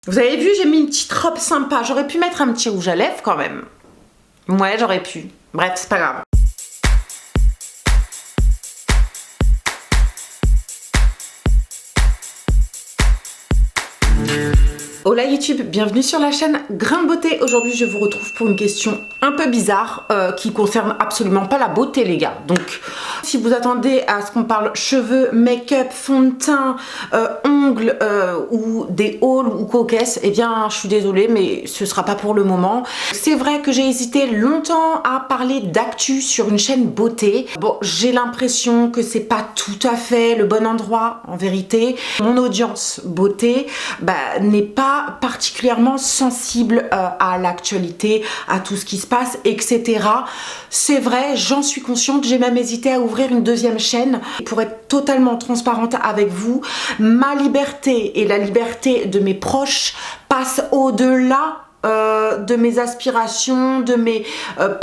Vous avez vu, j'ai mis une petite robe sympa. J'aurais pu mettre un petit rouge à lèvres quand même. Ouais, j'aurais pu. Bref, c'est pas grave. Hola YouTube, bienvenue sur la chaîne Grain de Beauté. Aujourd'hui je vous retrouve pour une question un peu bizarre qui concerne absolument pas la beauté les gars. Donc si vous attendez à ce qu'on parle cheveux, make-up, fond de teint, ongles ou des hauls ou coquesses, eh bien je suis désolée mais ce sera pas pour le moment. C'est vrai que j'ai hésité longtemps à parler d'actu sur une chaîne beauté. Bon, j'ai l'impression que c'est pas tout à fait le bon endroit en vérité. Mon audience beauté n'est pas particulièrement sensible à l'actualité, à tout ce qui se passe, etc. C'est vrai, j'en suis consciente, j'ai même hésité à ouvrir une deuxième chaîne pour être totalement transparente avec vous. Ma liberté et la liberté de mes proches passent au-delà de mes aspirations, de mes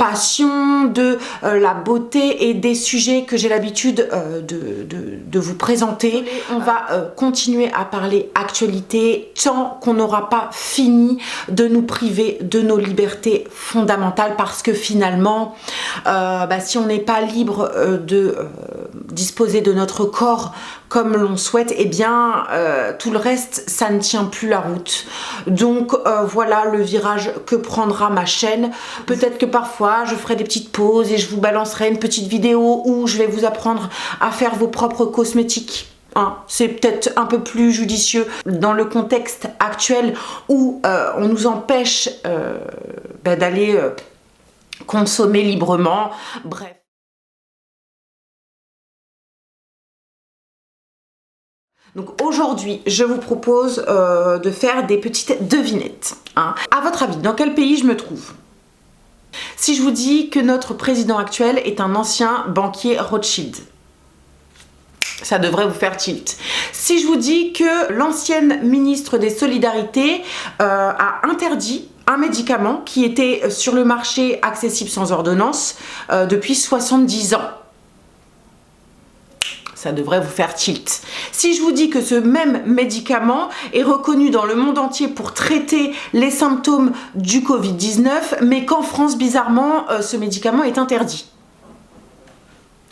passions, de la beauté et des sujets que j'ai l'habitude de vous présenter. On va continuer à parler actualité tant qu'on n'aura pas fini de nous priver de nos libertés fondamentales, parce que finalement si on n'est pas libre de disposer de notre corps comme l'on souhaite, eh bien tout le reste ça ne tient plus la route. Donc voilà le virage que prendra ma chaîne. Peut-être que parfois je ferai des petites pauses et je vous balancerai une petite vidéo où je vais vous apprendre à faire vos propres cosmétiques. C'est peut-être un peu plus judicieux dans le contexte actuel où on nous empêche d'aller consommer librement. Bref. Donc aujourd'hui, je vous propose de faire des petites devinettes. À votre avis, dans quel pays je me trouve? Si je vous dis que notre président actuel est un ancien banquier Rothschild, ça devrait vous faire tilt. Si je vous dis que l'ancienne ministre des Solidarités a interdit un médicament qui était sur le marché accessible sans ordonnance depuis 70 ans, ça devrait vous faire tilt. Si je vous dis que ce même médicament est reconnu dans le monde entier pour traiter les symptômes du Covid-19, mais qu'en France, bizarrement, ce médicament est interdit.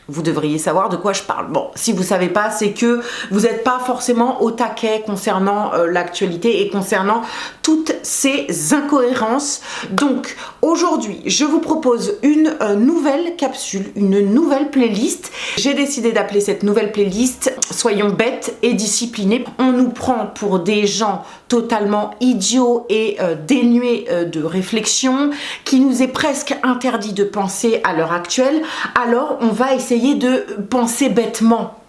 Vous devriez savoir de quoi je parle. Bon, si vous ne savez pas, c'est que vous n'êtes pas forcément au taquet concernant l'actualité et concernant toutes ces incohérences. Donc, aujourd'hui, je vous propose une nouvelle capsule, une nouvelle playlist. J'ai décidé d'appeler cette nouvelle playlist « Soyons bêtes et disciplinés ». On nous prend pour des gens totalement idiots et dénués de réflexion, qui nous est presque interdit de penser à l'heure actuelle. Alors, on va essayer de penser bêtement.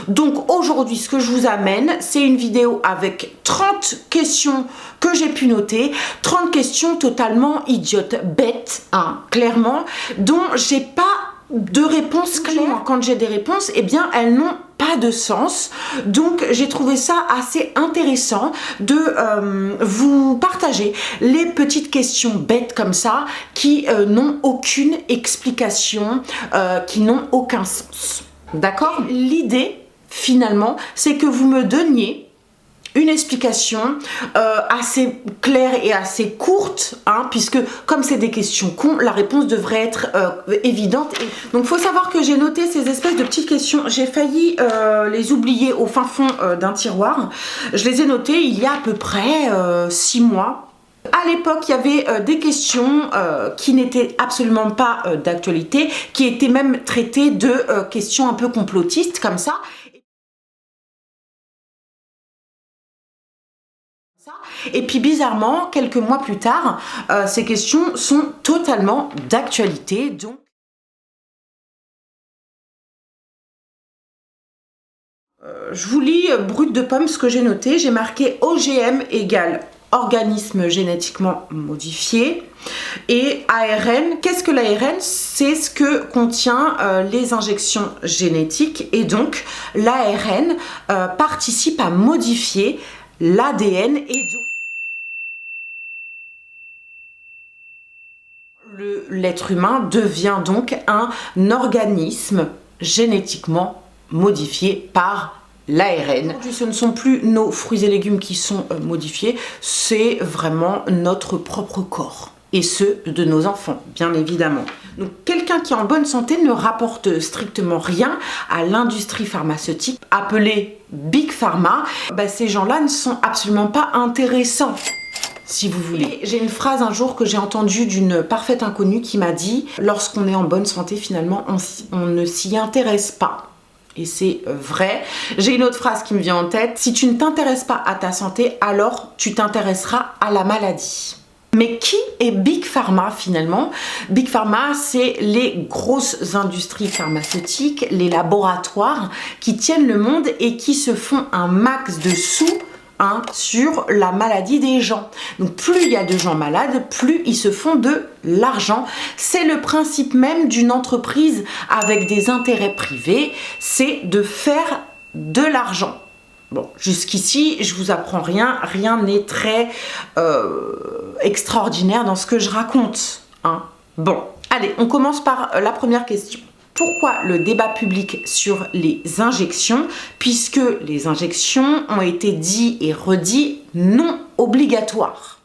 Donc aujourd'hui, ce que je vous amène, c'est une vidéo avec 30 questions que j'ai pu noter, 30 questions totalement idiotes, bêtes, clairement, dont j'ai pas de réponse claire. Quand j'ai des réponses, eh bien elles n'ont pas de sens. Donc j'ai trouvé ça assez intéressant de vous partager les petites questions bêtes comme ça qui n'ont aucune explication, qui n'ont aucun sens. D'accord? L'idée finalement, c'est que vous me donniez une explication assez claire et assez courte, puisque comme c'est des questions cons, la réponse devrait être évidente. Donc il faut savoir que j'ai noté ces espèces de petites questions. J'ai failli les oublier au fin fond d'un tiroir. Je les ai notées il y a à peu près 6 mois. À l'époque, il y avait des questions qui n'étaient absolument pas d'actualité, qui étaient même traitées de questions un peu complotistes comme ça. Et puis bizarrement, quelques mois plus tard, ces questions sont totalement d'actualité. Donc, je vous lis brut de pomme ce que j'ai noté. J'ai marqué OGM égale organisme génétiquement modifié. Et ARN, qu'est-ce que l'ARN? C'est ce que contient les injections génétiques. Et donc, l'ARN participe à modifier l'ADN et donc l'être humain devient donc un organisme génétiquement modifié par l'ARN. Ce ne sont plus nos fruits et légumes qui sont modifiés, c'est vraiment notre propre corps. Et ceux de nos enfants, bien évidemment. Donc quelqu'un qui est en bonne santé ne rapporte strictement rien à l'industrie pharmaceutique appelée Big Pharma. Ces gens-là ne sont absolument pas intéressants, si vous voulez. J'ai une phrase un jour que j'ai entendue d'une parfaite inconnue qui m'a dit « Lorsqu'on est en bonne santé, finalement, on ne s'y intéresse pas ». Et c'est vrai. J'ai une autre phrase qui me vient en tête. Si tu ne t'intéresses pas à ta santé, alors tu t'intéresseras à la maladie. Mais qui est Big Pharma finalement? Big Pharma, c'est les grosses industries pharmaceutiques, les laboratoires qui tiennent le monde et qui se font un max de sous sur la maladie des gens. Donc plus il y a de gens malades, plus ils se font de l'argent. C'est le principe même d'une entreprise avec des intérêts privés, c'est de faire de l'argent. Bon, jusqu'ici, je vous apprends rien, rien n'est très extraordinaire dans ce que je raconte. Bon, allez, on commence par la première question. Pourquoi le débat public sur les injections, puisque les injections ont été dit et redit non obligatoires?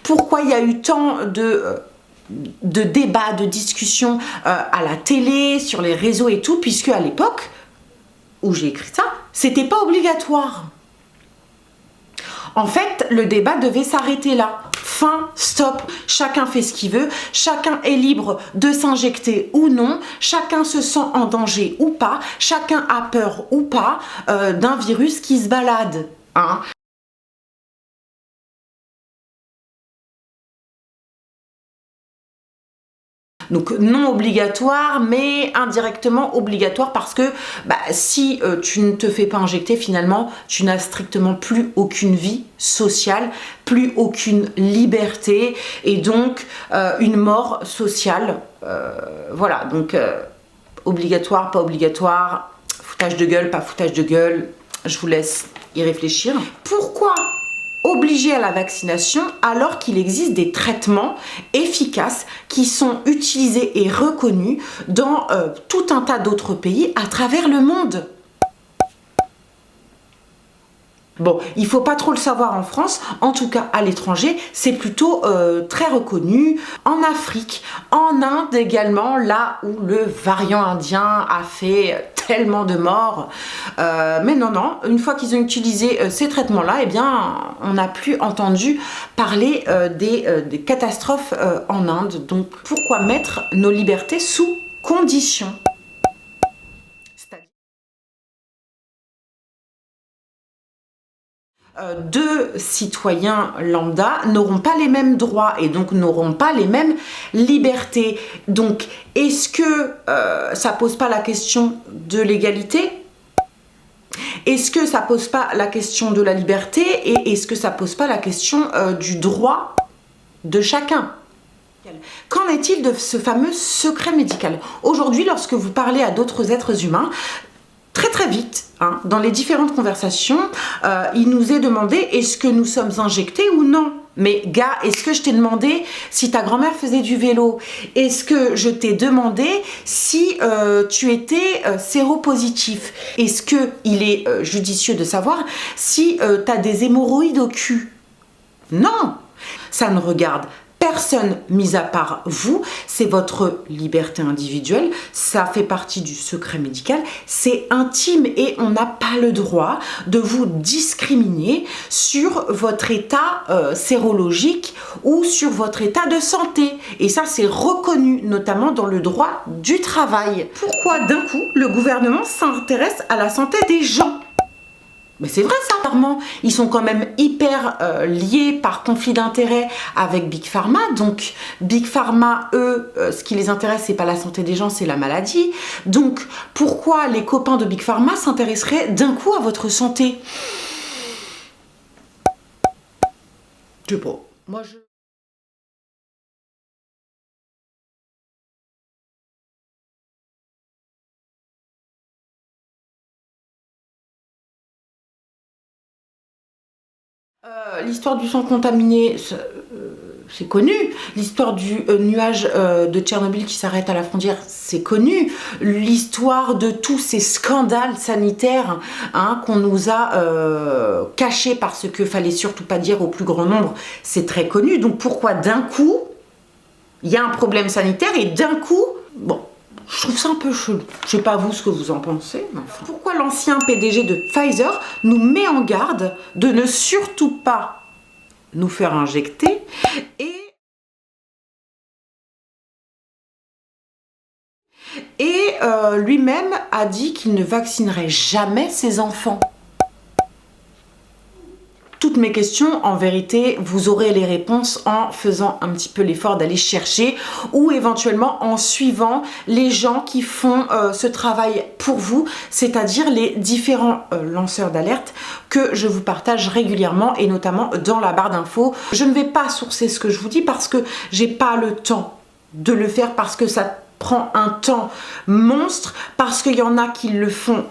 Pourquoi il y a eu tant de débats, de discussions à la télé, sur les réseaux et tout, puisque à l'époque où j'ai écrit ça, c'était pas obligatoire. En fait, le débat devait s'arrêter là. Fin, stop, chacun fait ce qu'il veut, chacun est libre de s'injecter ou non, chacun se sent en danger ou pas, chacun a peur ou pas d'un virus qui se balade. Donc non obligatoire, mais indirectement obligatoire parce que si tu ne te fais pas injecter, finalement, tu n'as strictement plus aucune vie sociale, plus aucune liberté et donc une mort sociale. Voilà, donc obligatoire, pas obligatoire, foutage de gueule, pas foutage de gueule, je vous laisse y réfléchir. Pourquoi obligé à la vaccination alors qu'il existe des traitements efficaces qui sont utilisés et reconnus dans tout un tas d'autres pays à travers le monde? Bon, il ne faut pas trop le savoir en France, en tout cas à l'étranger, c'est plutôt très reconnu. En Afrique, en Inde également, là où le variant indien a fait tellement de morts. Mais non, une fois qu'ils ont utilisé ces traitements-là, eh bien, on n'a plus entendu parler des catastrophes en Inde. Donc, pourquoi mettre nos libertés sous condition? Deux citoyens lambda n'auront pas les mêmes droits et donc n'auront pas les mêmes libertés. Donc, est-ce que ça pose pas la question de l'égalité? Est-ce que ça pose pas la question de la liberté? Et est-ce que ça pose pas la question du droit de chacun? Qu'en est-il de ce fameux secret médical? Aujourd'hui, lorsque vous parlez à d'autres êtres humains, très vite, dans les différentes conversations, il nous est demandé est-ce que nous sommes injectés ou non? Mais gars, est-ce que je t'ai demandé si ta grand-mère faisait du vélo? Est-ce que je t'ai demandé si tu étais séropositif? Est-ce qu'il est judicieux de savoir si tu as des hémorroïdes au cul? Non! Ça ne regarde personne mis à part vous, c'est votre liberté individuelle, ça fait partie du secret médical, c'est intime et on n'a pas le droit de vous discriminer sur votre état sérologique ou sur votre état de santé. Et ça, c'est reconnu, notamment dans le droit du travail. Pourquoi d'un coup, le gouvernement s'intéresse à la santé des gens? Mais c'est vrai ça, clairement, ils sont quand même hyper liés par conflit d'intérêts avec Big Pharma. Donc Big Pharma, eux, ce qui les intéresse, c'est pas la santé des gens, c'est la maladie. Donc pourquoi les copains de Big Pharma s'intéresseraient d'un coup à votre santé? Je sais pas. Moi je... L'histoire du sang contaminé, c'est connu. L'histoire du nuage de Tchernobyl qui s'arrête à la frontière, c'est connu. L'histoire de tous ces scandales sanitaires qu'on nous a cachés parce qu'il fallait surtout pas dire au plus grand nombre, c'est très connu. Donc pourquoi d'un coup, il y a un problème sanitaire et d'un coup, bon, je trouve ça un peu chelou. Je sais pas vous ce que vous en pensez, mais enfin. Pourquoi l'ancien PDG de Pfizer nous met en garde de ne surtout pas nous faire injecter et lui-même a dit qu'il ne vaccinerait jamais ses enfants. Toutes mes questions, en vérité, vous aurez les réponses en faisant un petit peu l'effort d'aller chercher ou éventuellement en suivant les gens qui font ce travail pour vous, c'est-à-dire les différents lanceurs d'alerte que je vous partage régulièrement et notamment dans la barre d'infos. Je ne vais pas sourcer ce que je vous dis parce que j'ai pas le temps de le faire, parce que ça prend un temps monstre, parce qu'il y en a qui le font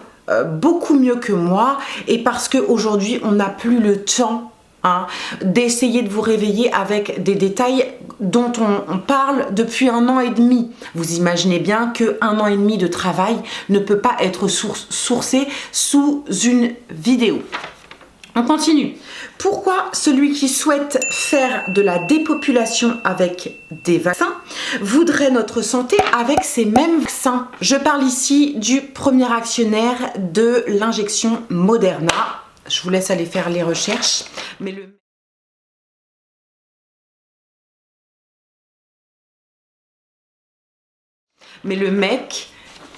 beaucoup mieux que moi et parce qu'aujourd'hui on n'a plus le temps d'essayer de vous réveiller avec des détails dont on parle depuis 1 an et demi. Vous imaginez bien que 1 an et demi de travail ne peut pas être sourcé sous une vidéo. On continue. Pourquoi celui qui souhaite faire de la dépopulation avec des vaccins voudrait notre santé avec ces mêmes vaccins? Je parle ici du premier actionnaire de l'injection Moderna. Je vous laisse aller faire les recherches. Mais le mec,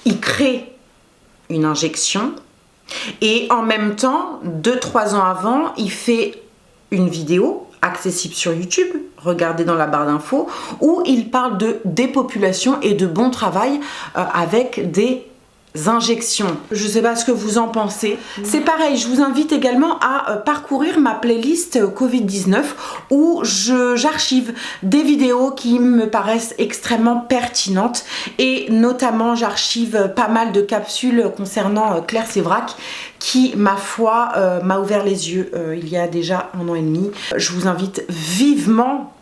il crée une injection. Et en même temps, 2-3 ans avant, il fait une vidéo accessible sur YouTube, regardez dans la barre d'infos, où il parle de dépopulation et de bon travail avec des injections. Je ne sais pas ce que vous en pensez. C'est pareil, je vous invite également à parcourir ma playlist Covid-19 où j'archive des vidéos qui me paraissent extrêmement pertinentes et notamment j'archive pas mal de capsules concernant Claire Sévrac qui, ma foi, m'a ouvert les yeux il y a déjà 1 an et demi. Je vous invite vivement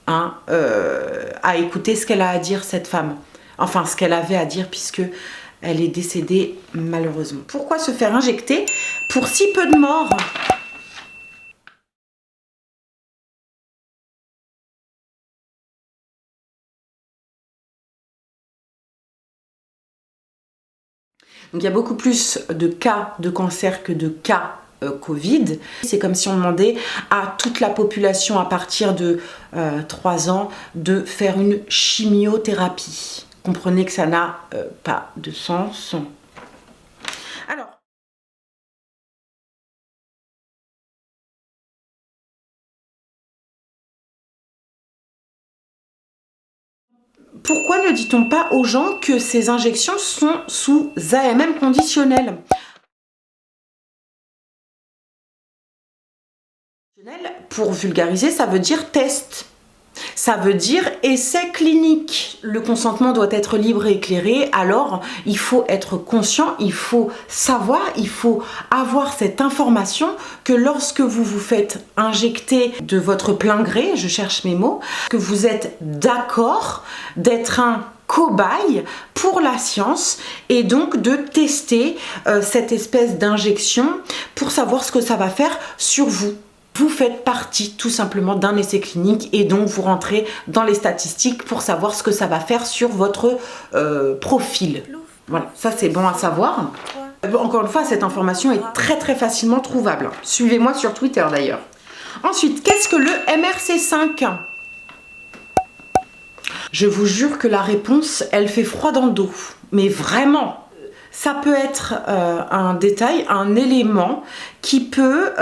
à écouter ce qu'elle a à dire, cette femme. Enfin, ce qu'elle avait à dire puisque elle est décédée malheureusement. Pourquoi se faire injecter pour si peu de morts? Donc il y a beaucoup plus de cas de cancer que de cas Covid. C'est comme si on demandait à toute la population à partir de 3 ans de faire une chimiothérapie. Comprenez que ça n'a pas de sens. Alors, pourquoi ne dit-on pas aux gens que ces injections sont sous AMM conditionnel? Pour vulgariser, ça veut dire test. Ça veut dire essai clinique. Le consentement doit être libre et éclairé, alors il faut être conscient, il faut savoir, il faut avoir cette information que lorsque vous vous faites injecter de votre plein gré, je cherche mes mots, que vous êtes d'accord d'être un cobaye pour la science et donc de tester cette espèce d'injection pour savoir ce que ça va faire sur vous. Vous faites partie tout simplement d'un essai clinique et donc vous rentrez dans les statistiques pour savoir ce que ça va faire sur votre profil. Voilà, ça c'est bon à savoir. Encore une fois, cette information est très facilement trouvable. Suivez-moi sur Twitter d'ailleurs. Ensuite, qu'est-ce que le MRC5? Je vous jure que la réponse, elle fait froid dans le dos. Mais vraiment. Ça peut être un détail, un élément qui peut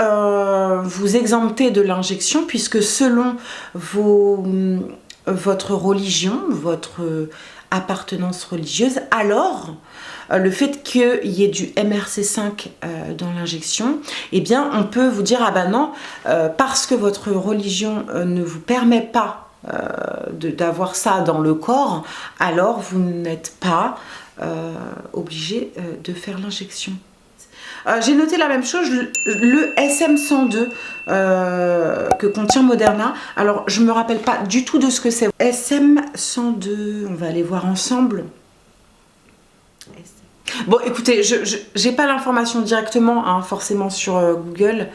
vous exempter de l'injection puisque selon votre religion, votre appartenance religieuse, alors le fait qu'il y ait du MRC5 dans l'injection, eh bien on peut vous dire ah ben non, parce que votre religion ne vous permet pas d'avoir ça dans le corps, alors vous n'êtes pas obligé de faire l'injection. J'ai noté la même chose, le SM102 que contient Moderna. Alors, je me rappelle pas du tout de ce que c'est. SM102, on va aller voir ensemble. Bon, écoutez, je n'ai pas l'information directement, hein, forcément sur Google.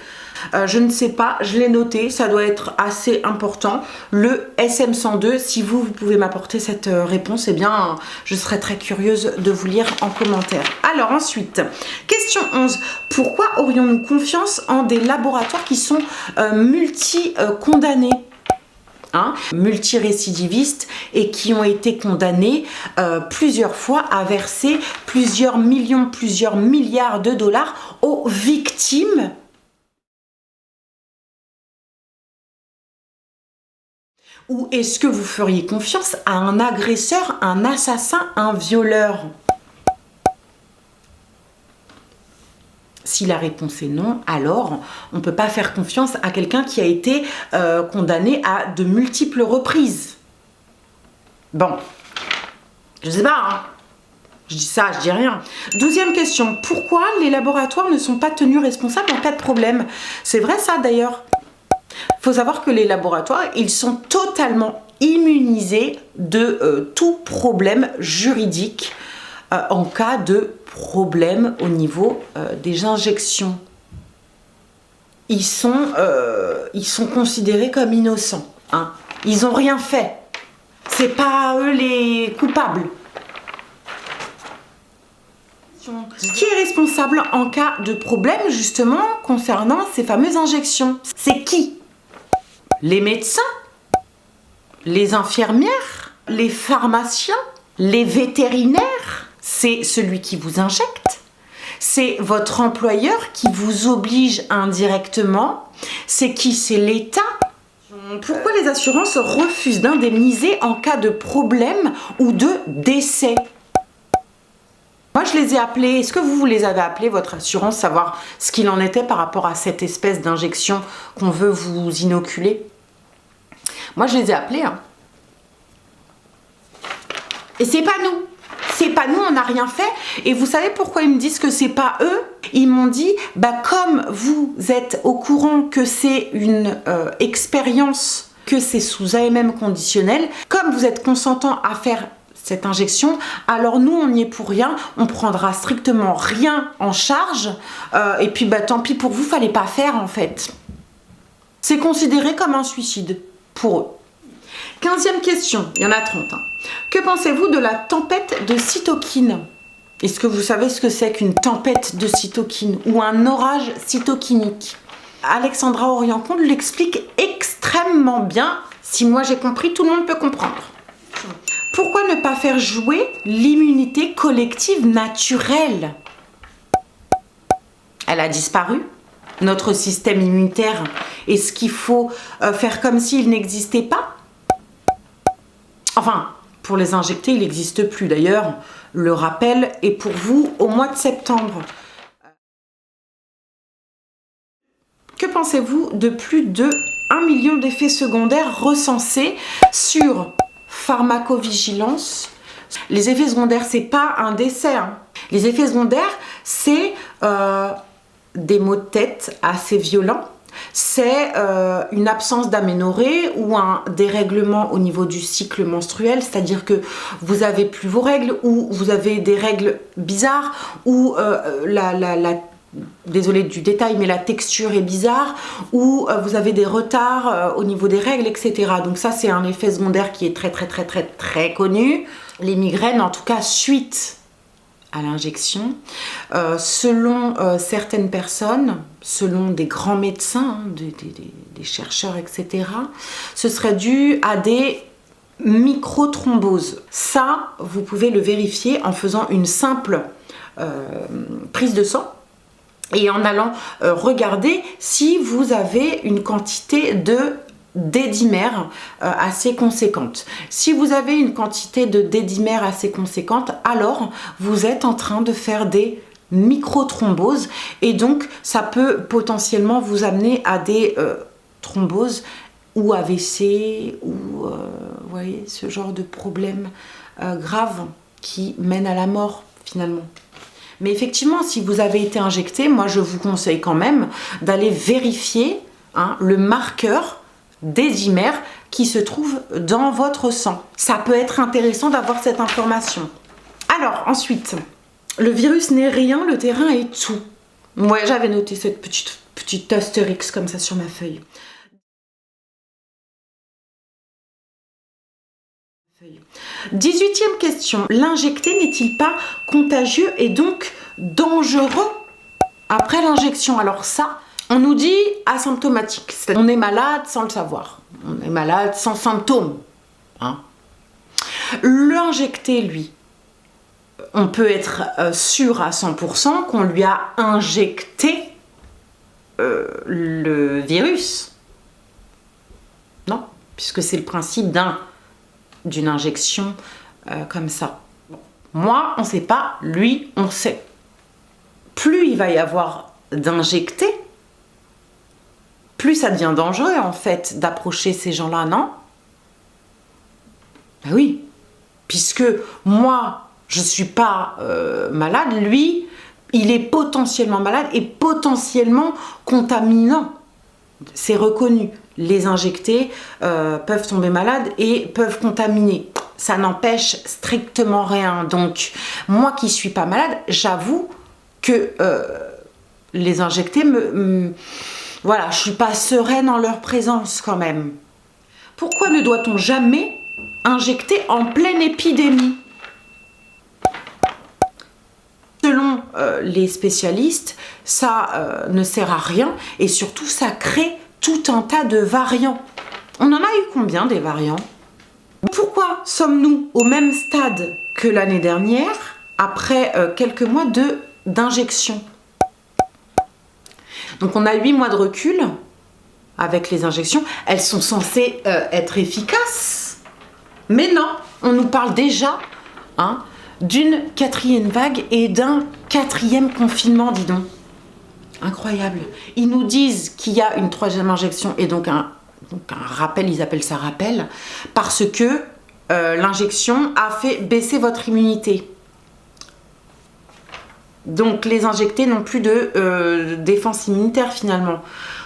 Je ne sais pas, je l'ai noté, ça doit être assez important. Le SM102, si vous pouvez m'apporter cette réponse, eh bien, je serais très curieuse de vous lire en commentaire. Alors ensuite, question 11. Pourquoi aurions-nous confiance en des laboratoires qui sont multi-condamnés multirécidivistes et qui ont été condamnés plusieurs fois à verser plusieurs millions, plusieurs milliards de dollars aux victimes? Ou est-ce que vous feriez confiance à un agresseur, un assassin, un violeur? Si la réponse est non, alors on ne peut pas faire confiance à quelqu'un qui a été condamné à de multiples reprises. Bon, je sais pas, hein. Je dis ça, je dis rien. 12e question, pourquoi les laboratoires ne sont pas tenus responsables en cas de problème? C'est vrai ça d'ailleurs. Il faut savoir que les laboratoires, ils sont totalement immunisés de tout problème juridique en cas de problème au niveau des injections. Ils sont considérés comme innocents. Hein. Ils n'ont rien fait. C'est pas eux les coupables. Qui est responsable en cas de problème justement concernant ces fameuses injections? C'est qui? Les médecins? Les infirmières? Les pharmaciens? Les vétérinaires? C'est celui qui vous injecte? C'est votre employeur qui vous oblige indirectement? C'est qui? C'est l'État? Pourquoi les assurances refusent d'indemniser en cas de problème ou de décès? Moi, je les ai appelés. Est-ce que vous les avez appelés, votre assurance, savoir ce qu'il en était par rapport à cette espèce d'injection qu'on veut vous inoculer? Moi, je les ai appelés. Hein. Et c'est pas nous. C'est pas nous, on n'a rien fait. Et vous savez pourquoi ils me disent que c'est pas eux? Ils m'ont dit, bah comme vous êtes au courant que c'est une expérience, que c'est sous AMM conditionnel, comme vous êtes consentant à faire cette injection, alors nous on n'y est pour rien, on prendra strictement rien en charge et puis bah tant pis pour vous, fallait pas faire en fait. C'est considéré comme un suicide pour eux. 15e question, il y en a 30. Hein. Que pensez-vous de la tempête de cytokines? Est-ce que vous savez ce que c'est qu'une tempête de cytokines ou un orage cytokinique? Alexandra Orion-Comte l'explique extrêmement bien. Si moi j'ai compris, tout le monde peut comprendre. Pourquoi ne pas faire jouer l'immunité collective naturelle? Elle a disparu. Notre système immunitaire, est-ce qu'il faut faire comme s'il n'existait pas? Enfin, pour les injecter, il n'existe plus. D'ailleurs, le rappel est pour vous au mois de septembre. Que pensez-vous de plus de 1 million d'effets secondaires recensés sur pharmacovigilance? Les effets secondaires, c'est pas un décès. Hein. Les effets secondaires, c'est des maux de tête assez violents. C'est une absence d'aménorrhée ou un dérèglement au niveau du cycle menstruel, c'est-à-dire que vous avez plus vos règles ou vous avez des règles bizarres ou désolée du détail, mais la texture est bizarre, ou vous avez des retards au niveau des règles, etc. Donc ça, c'est un effet secondaire qui est très connu. Les migraines, en tout cas, suite à l'injection, selon certaines personnes, selon des grands médecins, des chercheurs, etc., ce serait dû à des microthromboses. Ça, vous pouvez le vérifier en faisant une simple prise de sang et en allant regarder si vous avez une quantité de dédimère assez conséquente. Si vous avez une quantité de dédimère assez conséquente, alors vous êtes en train de faire des microthromboses et donc ça peut potentiellement vous amener à des thromboses ou AVC ou vous voyez, ce genre de problème grave qui mène à la mort finalement. Mais effectivement, si vous avez été injecté, moi je vous conseille quand même d'aller vérifier le marqueur des dimères qui se trouve dans votre sang. Ça peut être intéressant d'avoir cette information. Alors ensuite, le virus n'est rien, le terrain est tout. Ouais, j'avais noté cette petite astérix comme ça sur ma feuille. 18e question. L'injecté n'est-il pas contagieux et donc dangereux après l'injection? Alors ça, on nous dit asymptomatique. On est malade sans le savoir. On est malade sans symptômes. L'injecté, lui, on peut être sûr à 100% qu'on lui a injecté le virus. Non, puisque c'est le principe d'une injection comme ça. Moi, on ne sait pas, lui, on sait. Plus il va y avoir d'injectés, plus ça devient dangereux, en fait, d'approcher ces gens-là, non? Ben oui, puisque moi, je ne suis pas malade, lui, il est potentiellement malade et potentiellement contaminant. C'est reconnu. Les injectés peuvent tomber malades et peuvent contaminer. Ça n'empêche strictement rien. Donc, moi qui ne suis pas malade, j'avoue que les injectés voilà, je ne suis pas sereine en leur présence quand même. Pourquoi ne doit-on jamais injecter en pleine épidémie? Selon les spécialistes, ça ne sert à rien et surtout ça crée tout un tas de variants. On en a eu combien des variants? Pourquoi sommes-nous au même stade que l'année dernière après quelques mois d'injection? Donc on a 8 mois de recul avec les injections. Elles sont censées être efficaces. Mais non, on nous parle déjà d'une 4e vague et d'un 4e confinement, dis donc. Incroyable. Ils nous disent qu'il y a une 3e injection et donc un rappel, ils appellent ça rappel, parce que l'injection a fait baisser votre immunité. Donc les injectés n'ont plus de défense immunitaire finalement.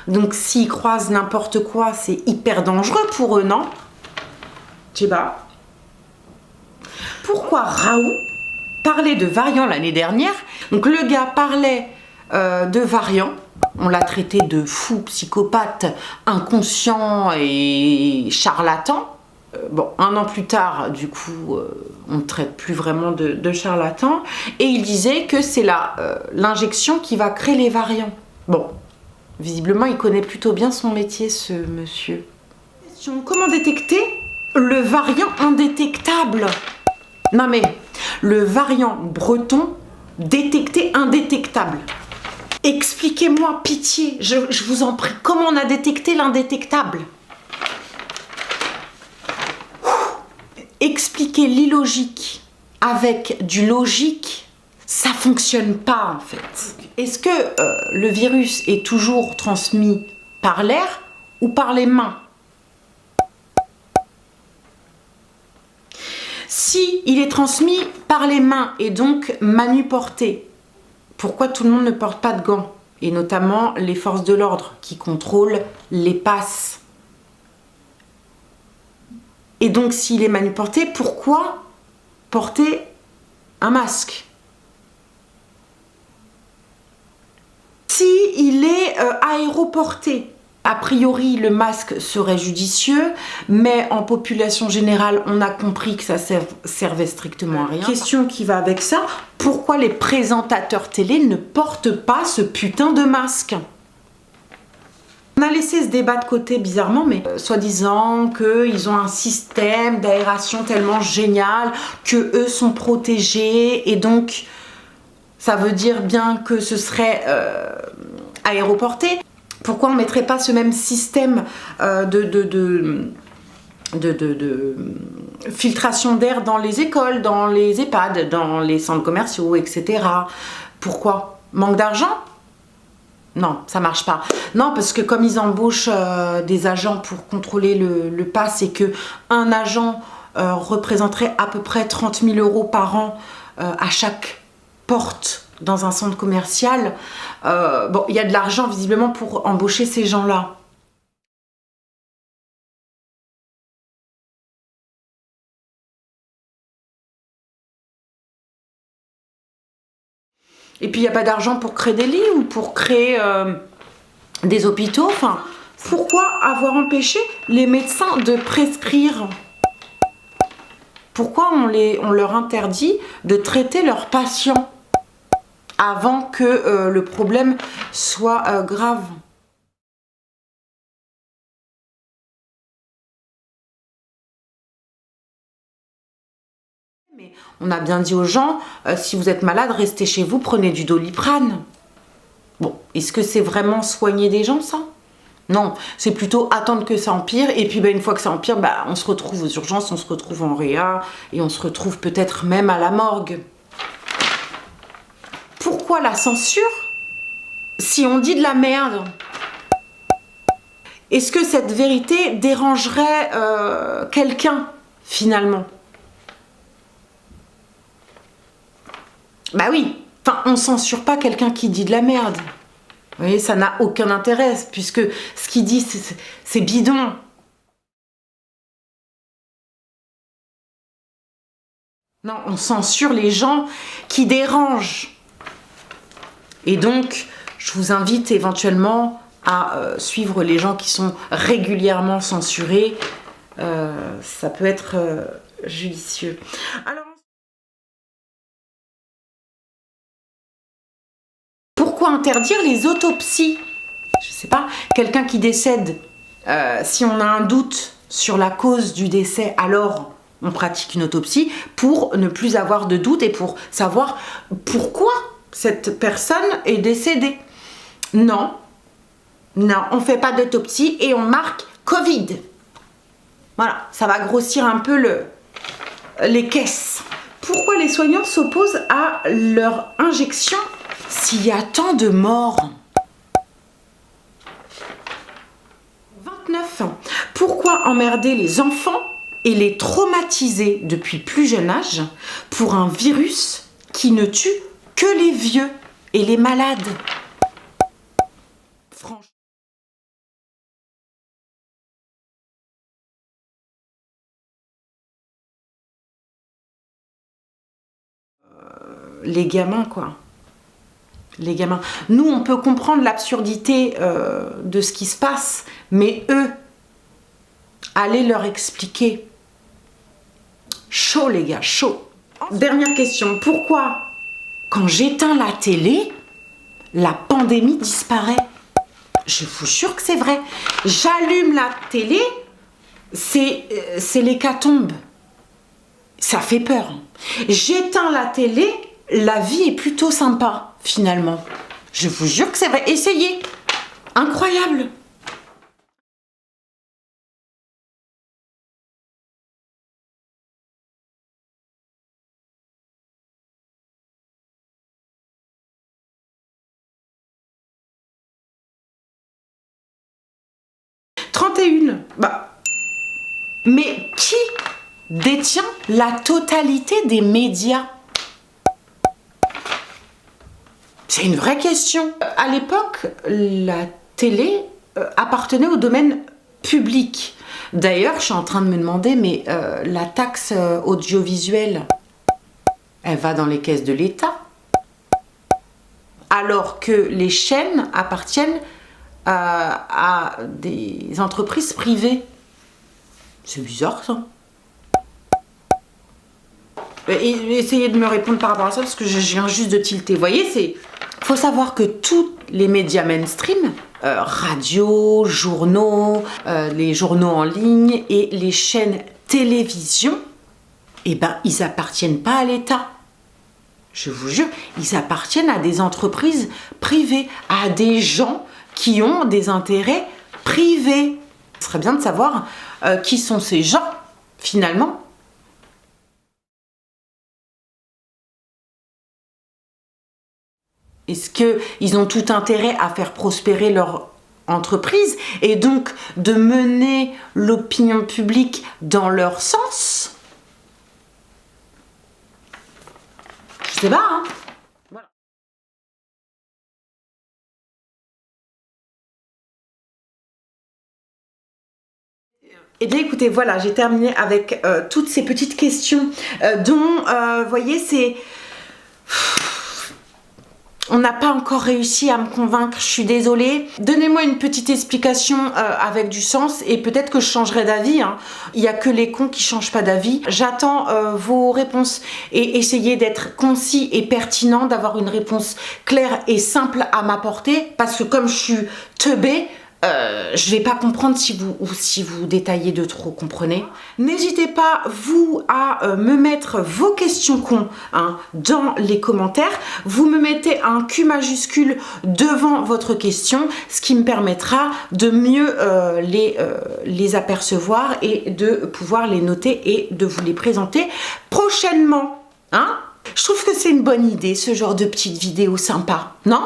Donc s'ils croisent n'importe quoi, c'est hyper dangereux pour eux, non? Je sais pas. Pourquoi Raoult parlait de variants l'année dernière? Donc le gars parlait de variants. On l'a traité de fou, psychopathe, inconscient et charlatan. Bon, 1 an plus tard, du coup, on ne traite plus vraiment de charlatan. Et il disait que c'est l'injection qui va créer les variants. Bon, visiblement, il connaît plutôt bien son métier, ce monsieur. Question, comment détecter le variant indétectable? Non mais, le variant breton détecté indétectable. Expliquez-moi, pitié, je vous en prie, comment on a détecté l'indétectable? Expliquer l'illogique avec du logique, ça fonctionne pas en fait. Est-ce que le virus est toujours transmis par l'air ou par les mains? Si il est transmis par les mains et donc manuporté, pourquoi tout le monde ne porte pas de gants? Et notamment les forces de l'ordre qui contrôlent les passes. Et donc s'il est manuporté, pourquoi porter un masque? Si il est aéroporté, a priori le masque serait judicieux, mais en population générale on a compris que ça servait strictement à rien. Question qui va avec ça, pourquoi les présentateurs télé ne portent pas ce putain de masque? On a laissé ce débat de côté bizarrement, mais soi-disant qu'ils ont un système d'aération tellement génial que eux sont protégés et donc ça veut dire bien que ce serait aéroporté. Pourquoi on ne mettrait pas ce même système de filtration d'air dans les écoles, dans les EHPAD, dans les centres commerciaux, etc. Pourquoi? Manque d'argent? Non, ça marche pas. Non, parce que comme ils embauchent des agents pour contrôler le pass et que un agent représenterait à peu près 30 000 € par an à chaque porte dans un centre commercial. Bon, il y a de l'argent visiblement pour embaucher ces gens-là. Et puis il n'y a pas d'argent pour créer des lits ou pour créer des hôpitaux. Enfin, pourquoi avoir empêché les médecins de prescrire? Pourquoi on leur interdit de traiter leurs patients avant que le problème soit grave? Mais on a bien dit aux gens, si vous êtes malade, restez chez vous, prenez du Doliprane. Bon, est-ce que c'est vraiment soigner des gens, ça? Non, c'est plutôt attendre que ça empire, et puis une fois que ça empire, on se retrouve aux urgences, on se retrouve en réa, et on se retrouve peut-être même à la morgue. Pourquoi la censure si on dit de la merde? Est-ce que cette vérité dérangerait quelqu'un, finalement? Bah oui, enfin, on censure pas quelqu'un qui dit de la merde. Vous voyez, ça n'a aucun intérêt, puisque ce qu'il dit, c'est bidon. Non, on censure les gens qui dérangent. Et donc, je vous invite éventuellement à suivre les gens qui sont régulièrement censurés. Ça peut être judicieux. Alors, pourquoi interdire les autopsies? Je sais pas, quelqu'un qui décède, si on a un doute sur la cause du décès, alors on pratique une autopsie pour ne plus avoir de doute et pour savoir pourquoi cette personne est décédée. Non, non, on fait pas d'autopsie et on marque Covid. Voilà, ça va grossir un peu les caisses. Pourquoi les soignants s'opposent à leur injection s'il y a tant de morts? 29. Pourquoi emmerder les enfants et les traumatiser depuis plus jeune âge pour un virus qui ne tue que les vieux et les malades? Franchement. Les gamins, quoi. Les gamins. Nous, on peut comprendre l'absurdité de ce qui se passe, mais eux, allez leur expliquer. Chaud, les gars, chaud. Dernière question. Pourquoi, quand j'éteins la télé, la pandémie disparaît? Je vous jure que c'est vrai. J'allume la télé, c'est l'hécatombe. Ça fait peur. J'éteins la télé, la vie est plutôt sympa, finalement. Je vous jure que c'est vrai. Essayez. Incroyable. Mais qui détient la totalité des médias? C'est une vraie question. À l'époque, la télé appartenait au domaine public. D'ailleurs, je suis en train de me demander, mais la taxe audiovisuelle, elle va dans les caisses de l'État, alors que les chaînes appartiennent à des entreprises privées. C'est bizarre, ça. Essayez de me répondre par rapport à ça, parce que je viens juste de tilter. Vous voyez, faut savoir que tous les médias mainstream, radio, journaux, les journaux en ligne et les chaînes télévision, eh ben, ils appartiennent pas à l'État. Je vous jure, ils appartiennent à des entreprises privées, à des gens qui ont des intérêts privés. Ce serait bien de savoir qui sont ces gens, finalement. Est-ce qu'ils ont tout intérêt à faire prospérer leur entreprise et donc de mener l'opinion publique dans leur sens? Je sais pas, hein. Eh bien écoutez, voilà, j'ai terminé avec toutes ces petites questions dont, vous voyez, c'est... On n'a pas encore réussi à me convaincre, je suis désolée. Donnez-moi une petite explication avec du sens et peut-être que je changerai d'avis. Hein. Il n'y a que les cons qui ne changent pas d'avis. J'attends vos réponses et essayez d'être concis et pertinent, d'avoir une réponse claire et simple à m'apporter parce que comme je suis teubée, je vais pas comprendre si vous détaillez de trop, comprenez? N'hésitez pas, vous, à me mettre vos questions cons hein, dans les commentaires. Vous me mettez un Q majuscule devant votre question, ce qui me permettra de mieux les apercevoir et de pouvoir les noter et de vous les présenter prochainement. Hein? Je trouve que c'est une bonne idée, ce genre de petite vidéo sympa, non?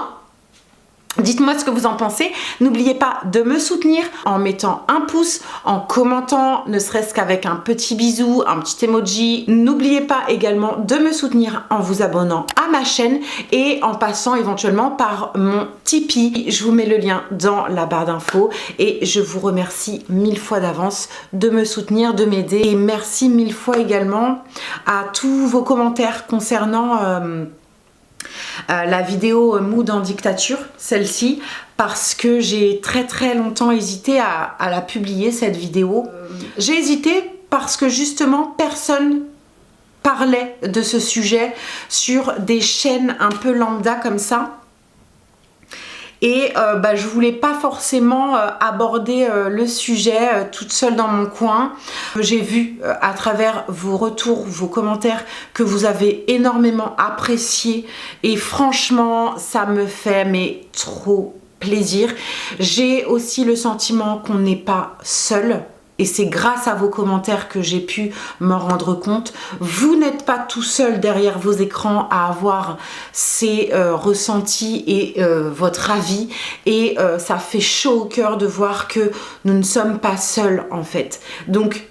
Dites-moi ce que vous en pensez. N'oubliez pas de me soutenir en mettant un pouce, en commentant, ne serait-ce qu'avec un petit bisou, un petit emoji. N'oubliez pas également de me soutenir en vous abonnant à ma chaîne et en passant éventuellement par mon Tipeee. Je vous mets le lien dans la barre d'infos et je vous remercie 1000 fois d'avance de me soutenir, de m'aider. Et merci 1000 fois également à tous vos commentaires concernant... la vidéo Mood en dictature, celle-ci, parce que j'ai très longtemps hésité à la publier, cette vidéo. J'ai hésité parce que justement personne parlait de ce sujet sur des chaînes un peu lambda comme ça. Et je voulais pas forcément aborder le sujet toute seule dans mon coin. J'ai vu à travers vos retours, vos commentaires que vous avez énormément apprécié et franchement ça me fait mais trop plaisir. J'ai aussi le sentiment qu'on n'est pas seul. Et c'est grâce à vos commentaires que j'ai pu me rendre compte. Vous n'êtes pas tout seul derrière vos écrans à avoir ces ressentis et votre avis. Et ça fait chaud au cœur de voir que nous ne sommes pas seuls en fait. Donc,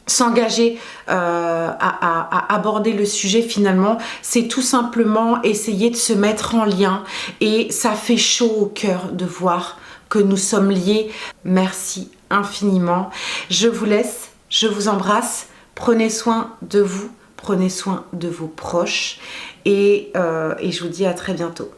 s'engager à aborder le sujet finalement, c'est tout simplement essayer de se mettre en lien. Et ça fait chaud au cœur de voir que nous sommes liés. Merci infiniment. Je vous laisse, je vous embrasse. Prenez soin de vous, prenez soin de vos proches et je vous dis à très bientôt.